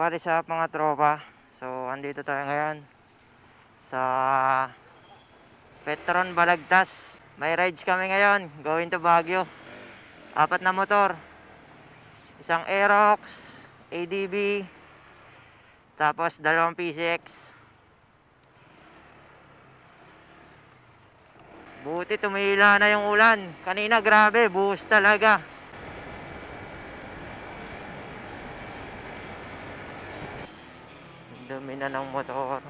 What is up mga tropa? So, andito tayo ngayon sa Petron Balagtas. May rides kami ngayon, going to Baguio. 4 na motor. Isang Aerox, ADB, tapos 2 PCX. Buti tumila na yung ulan. Kanina grabe, buhos talaga. Dumi na ng motor.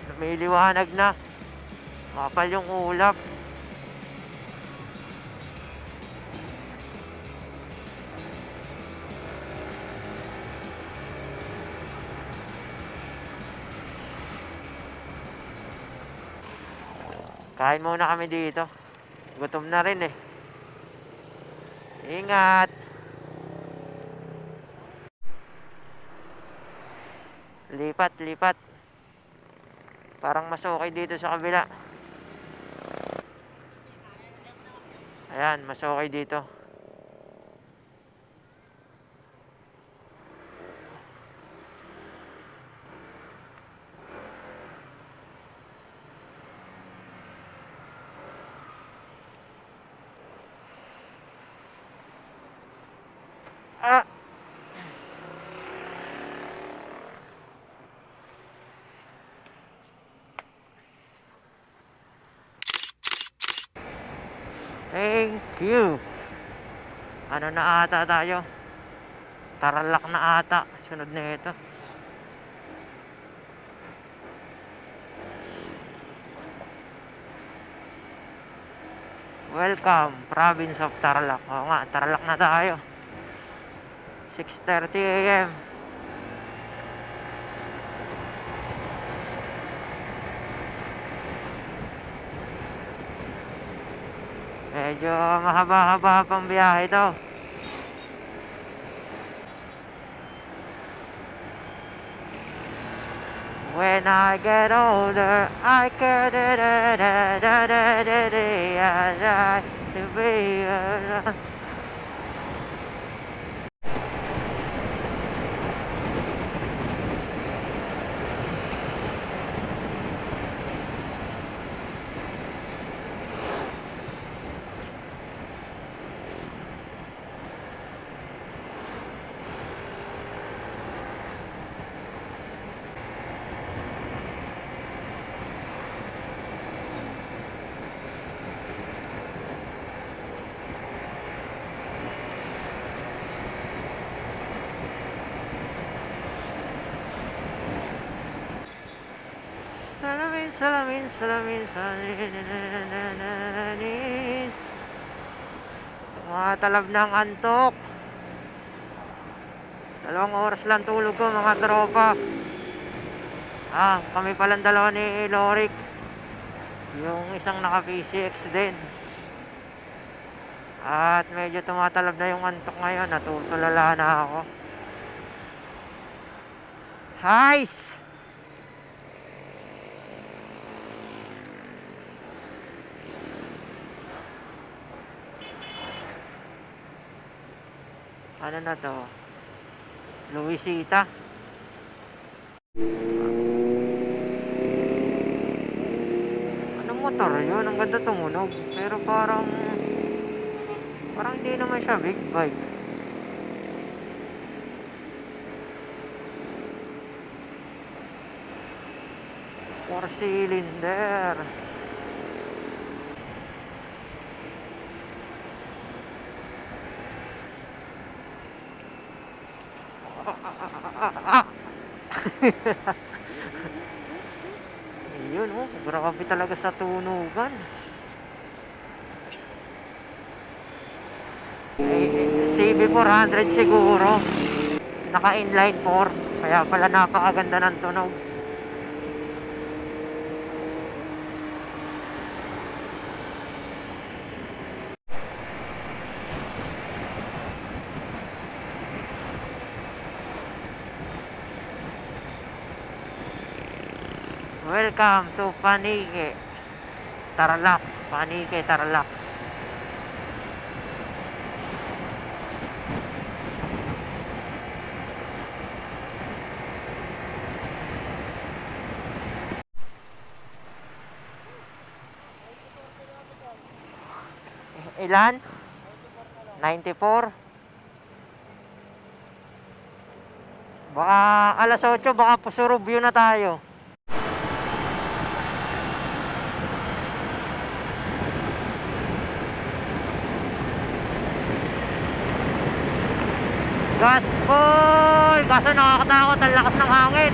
Lumiliwanag na. Makapal yung ulap. Kain muna kami dito. Gutom na rin eh. Ingat. Lipat, lipat. Parang mas okay dito sa kabila. Ayan, mas okay dito. Ah! Thank you. Ano na ata tayo? Tarlac na ata. Sunod na ito. Welcome, province of Tarlac. Oo nga, Tarlac na tayo. 6:30 AM. Medyo mahaba-haba pang biyahe ito. When I get older, I can to be salamin, salamin, salamin, salamin. Tumatalab ng antok. 2 oras lang tulog ko mga tropa. Kami palang dalawa ni Lorik. Yung isang naka PCX din. At medyo tumatalab na yung antok ngayon. Natutulala na ako. Highs! Ano na to? Luisita. Anong motor yun? Ang ganda tumunog. Pero parang hindi naman siya big bike. Four cylinder. Yun oh, grabe talaga sa tunugan. CB400 siguro. Naka inline 4. Kaya pala napakaganda ng tunog. Welcome to Panike, Tarlac. Panike, Tarlac. Ilan? 94. Baka alas 8, baka Pusurubyo na tayo. Gaspol! Kaso nakakatakot, ang lakas ng hangin.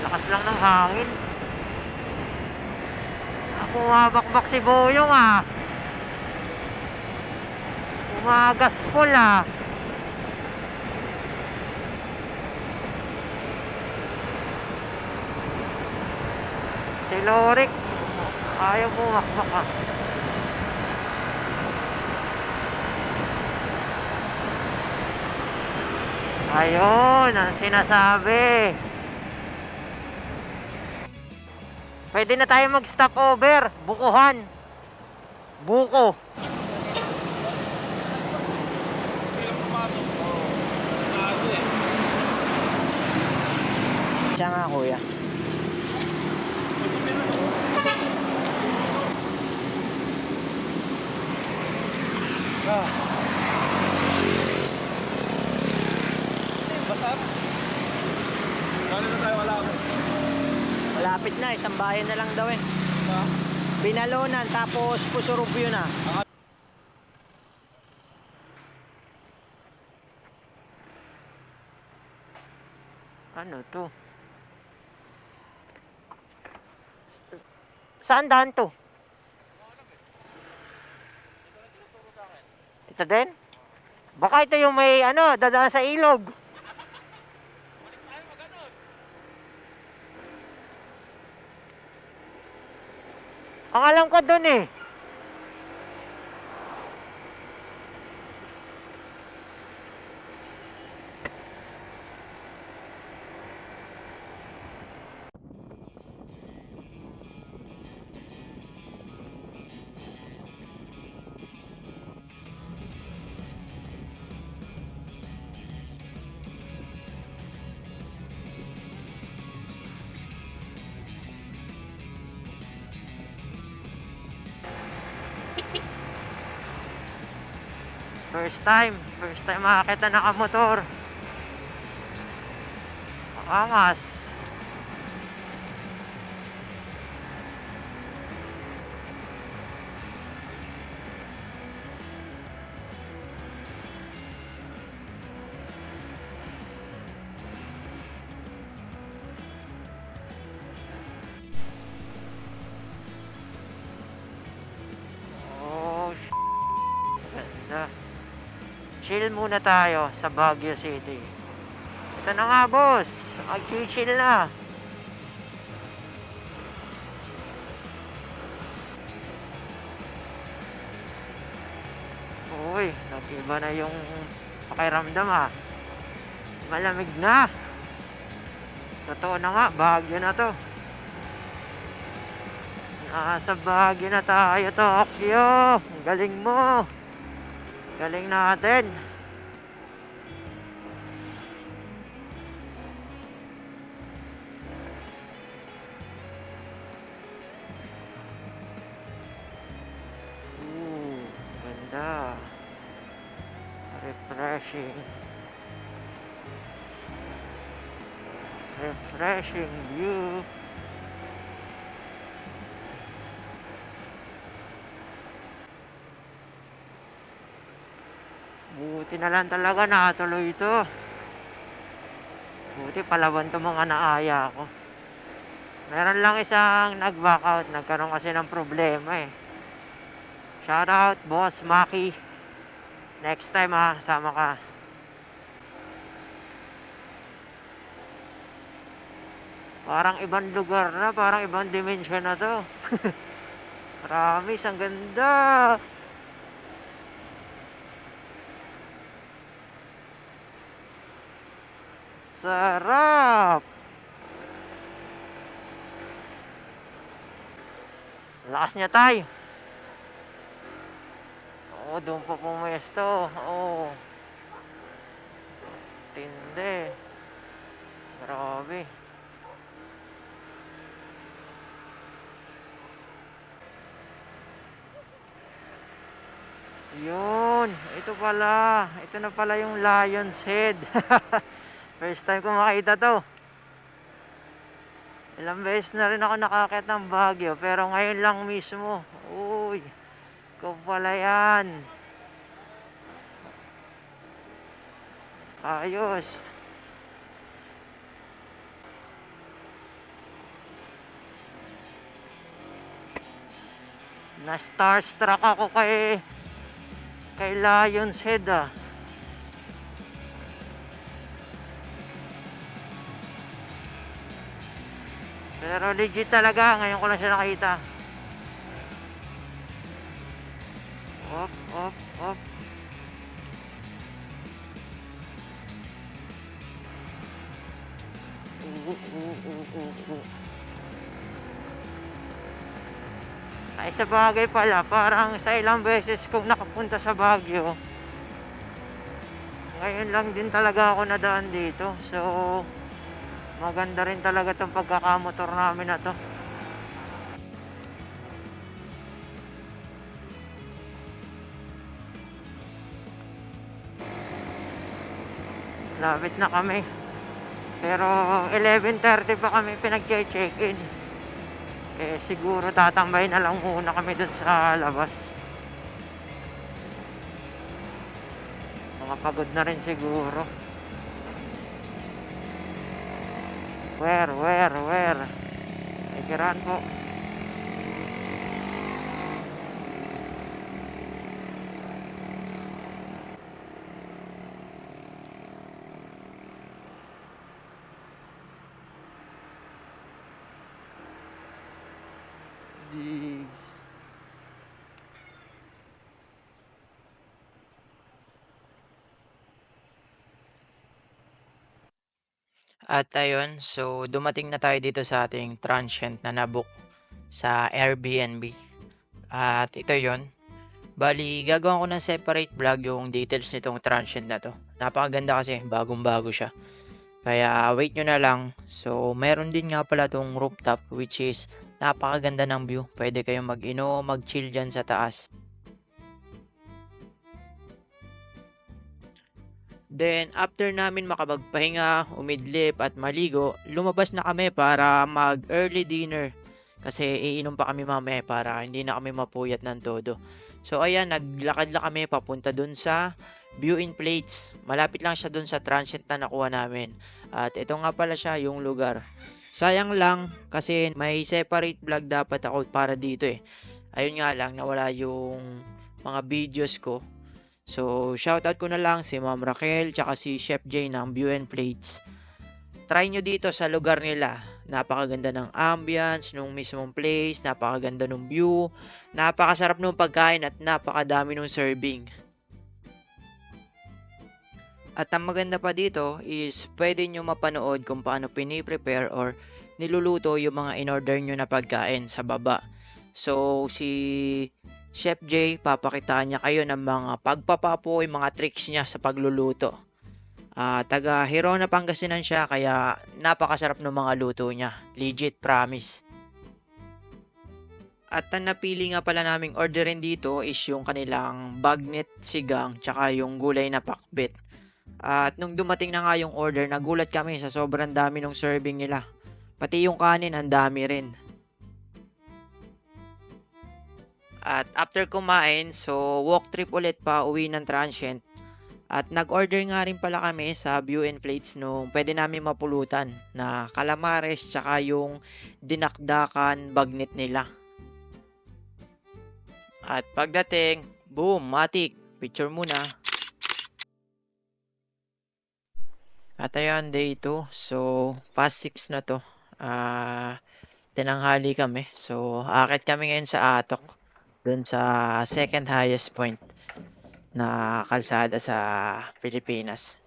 Lakas lang ng hangin. Bumabakbak si Boyong ah. Umagaspol ah. Si Lorik ayaw bumakbak ah. Ayun ang sinasabi. Pwede na tayo mag-stop over. Bukuhan. Buko. Siya nga kuya. Basta. Kano na tayo wala ako? Malapit na, isang bayan na lang daw eh. Binalunan, tapos Pusurubyo na. Ano to? Saan daan to? Ito din? Baka ito yung may ano, dadaan sa ilog. Ang alam ko dun eh. First time makakita nakamotor. Angas. Oh, ganda. Chill muna tayo sa Baguio City. Ito na nga boss, mag-chill na. Uy, nag-iba na yung pakiramdam ah. Malamig na. Totoo na nga, Baguio na to. Nasa Baguio na tayo, Tokyo. Ang galing mo. Galing natin. Ganda. Refreshing. Refreshing view. Buti na lang talaga natuloy ito. Buti palaban to mga naaya ko. Meron lang isang nag-back out. Nagkaroon kasi ng problema eh. Shout out Boss Maki. Next time ha, sama ka. Parang ibang lugar na, parang ibang dimension na to. Promise, ang ganda. Sarap! Lakas niya, tay. Oo, doon pa pumesto. Oo. Tindi. Grabe. Yun. Ito pala. Ito na pala yung Lion's Head. First time ko makita to. Ilang beses na rin ako nakakit ng Baguio. Pero ngayon lang mismo. Uy. Ikaw pala yan. Ayos. Na starstruck ako kay Lion's Head ah. Pero legit talaga, ngayon ko lang siya nakita. Op, op, op. Ay, sa bagay pala, parang sa ilang beses kong nakapunta sa Baguio, ngayon lang din talaga ako nadaan dito. So, maganda rin talaga tong pagkakamotor namin na to. Lapit na kami. Pero 11:30 pa kami pinag-check-in. Eh siguro tatambay na lang muna kami dun sa labas. Mga pagod na rin siguro. Where? Ay, kiraan po. Jeez. At ayun, so dumating na tayo dito sa ating transient na nabook sa Airbnb. At ito yon. Bali, gagawin ko ng separate vlog yung details nitong transient na to. Napakaganda kasi, bagong-bago siya. Kaya wait nyo na lang. So, meron din nga pala tong rooftop which is napakaganda ng view. Pwede kayong mag-inom, mag-chill dyan sa taas. Then, after namin makapagpahinga, umidlip at maligo, lumabas na kami para mag-early dinner. Kasi iinom pa kami mamaya para hindi na kami mapuyat ng todo. So, ayan, naglakad lang kami papunta dun sa View in Plates. Malapit lang siya dun sa transient na nakuha namin. At ito nga pala siya yung lugar. Sayang lang kasi may separate vlog dapat ako para dito eh. Ayun nga lang, nawala yung mga videos ko. So, shoutout ko na lang si Ma'am Raquel tsaka si Chef Jay ng View and Plates. Try nyo dito sa lugar nila. Napakaganda ng ambience, nung mismong place, napakaganda ng view, napakasarap ng pagkain at napakadami ng serving. At ang maganda pa dito is pwede nyo mapanood kung paano piniprepare or niluluto yung mga in-order nyo na pagkain sa baba. So, si Chef Jay, papakitaan niya kayo ng mga pagpapapoy, mga tricks niya sa pagluluto. Taga Hirona, Pangasinan siya, kaya napakasarap ng mga luto niya. Legit, promise. At ang napili nga pala naming orderin dito is yung kanilang bagnet sigang tsaka yung gulay na pakbet. At nung dumating na nga yung order, nagulat kami sa sobrang dami ng serving nila. Pati yung kanin, ang dami rin. At after kumain, so walk trip ulit pa uwi ng transient. At nag-order nga rin pala kami sa View and Plates nung pwede namin mapulutan na calamares tsaka yung dinakdakan bagnet nila. At pagdating, boom, matik, picture muna. At ayun, day 2. So, past 6 na to. Tinanghali kami. So, akit kami ngayon sa Atok. Doon sa second highest point na kalsada sa Pilipinas.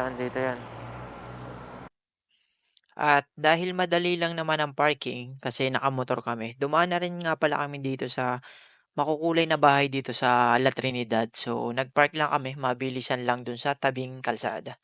andito yan. At dahil madali lang naman ang parking kasi nakamotor kami, dumaan na rin nga pala kami dito sa makukulay na bahay dito sa La Trinidad. So, nagpark lang kami, mabilisan lang dun sa tabing kalsada.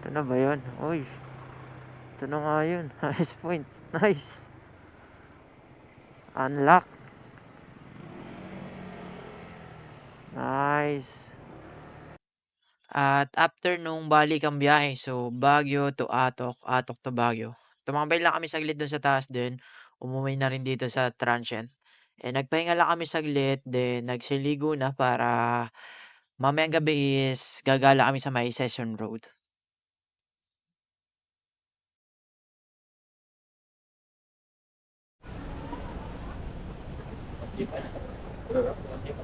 Ito na ba yun? Uy, ito na nga yun. Highest point. Nice. Unlock. Nice. At after nung balik ang biyahe, so Baguio to Atok, Atok to Baguio. Tumambay lang kami saglit dun sa taas din. Umuwi na rin dito sa transient. Eh, nagpahinga lang kami saglit, then nagsiligo na para mamayang gabi is gagala kami sa may Session Road.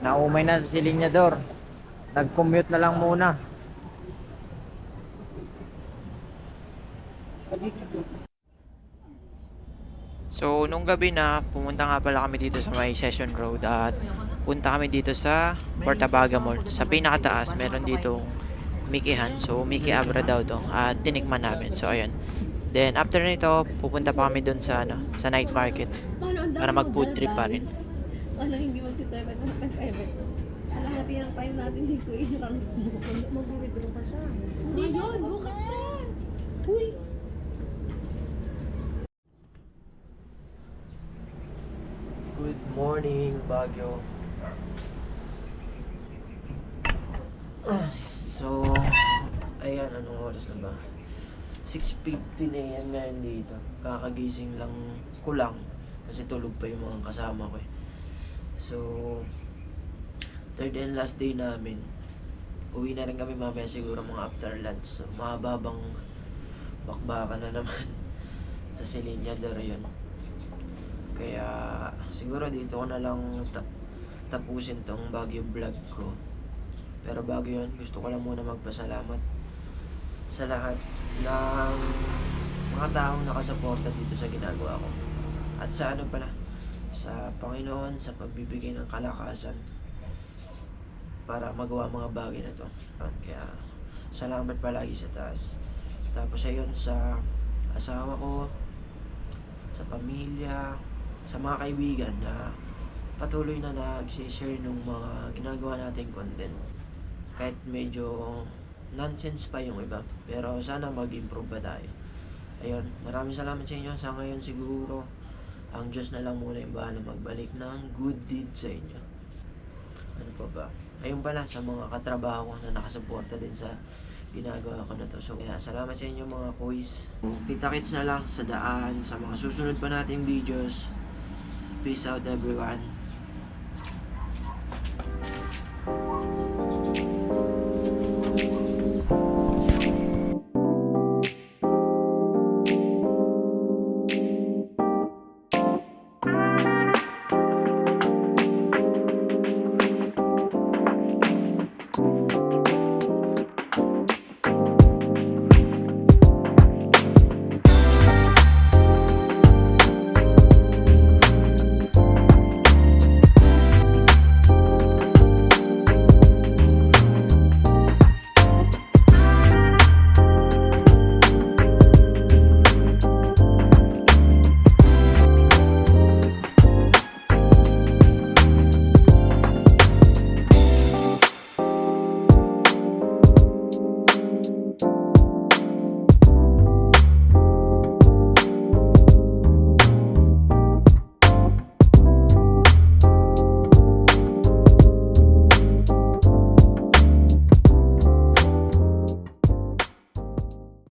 Naumay na sa silinyador. Nag-commute na lang muna. So, nung gabi na, pumunta nga pala kami dito sa may Session Road at punta kami dito sa Portabaga Mall. Sa pinakataas, meron ditong Mikihan. So, Miki Abra daw to at tinikman namin. So, ayun. Then, after nito, pupunta pa kami dun sa, sa night market para mag-food trip pa rin. Ano, hindi magsi-7 hanggang 7. Kalahati ng time natin dito i-run mo. Mag-withdraw pa siya. Hindi yun, bukas na. Uy! Good morning, Baguio. So, ayan, anong oras na ba? 6:15 AM ngayon dito. Kakagising lang ko lang kasi tulog pa yung mga kasama ko eh. So, third and last day namin. Uwi na rin kami mamaya siguro mga after lunch. So, mahababang bakbakan na naman sa Silinyador yun. Kaya siguro dito ko na lang tapusin tong Baguio vlog ko. Pero bago yun, gusto ko lang muna magpasalamat sa lahat ng mga taong nakasuporta dito sa ginagawa ko. At sa ano pala, sa Panginoon, sa pagbibigay ng kalakasan para magawa mga bagay na to. Kaya salamat palagi sa taas. Tapos ayun, sa asawa ko, sa pamilya, sa mga kaibigan na patuloy na nag-share ng mga ginagawa nating content. Kahit medyo nonsense pa yung iba, pero sana mag-improve pa tayo. Ayun, maraming salamat sa inyo. Sa ngayon siguro, ang Diyos na lang muna yung bahala magbalik ng good deed sa inyo. Ano pa ba? Ayun pala, sa mga katrabaho ko na nakasuporta din sa ginagawa ko na to. So, kaya salamat sa inyo mga kuys. Kita-kits na lang sa daan, sa mga susunod pa nating videos. Peace out everyone.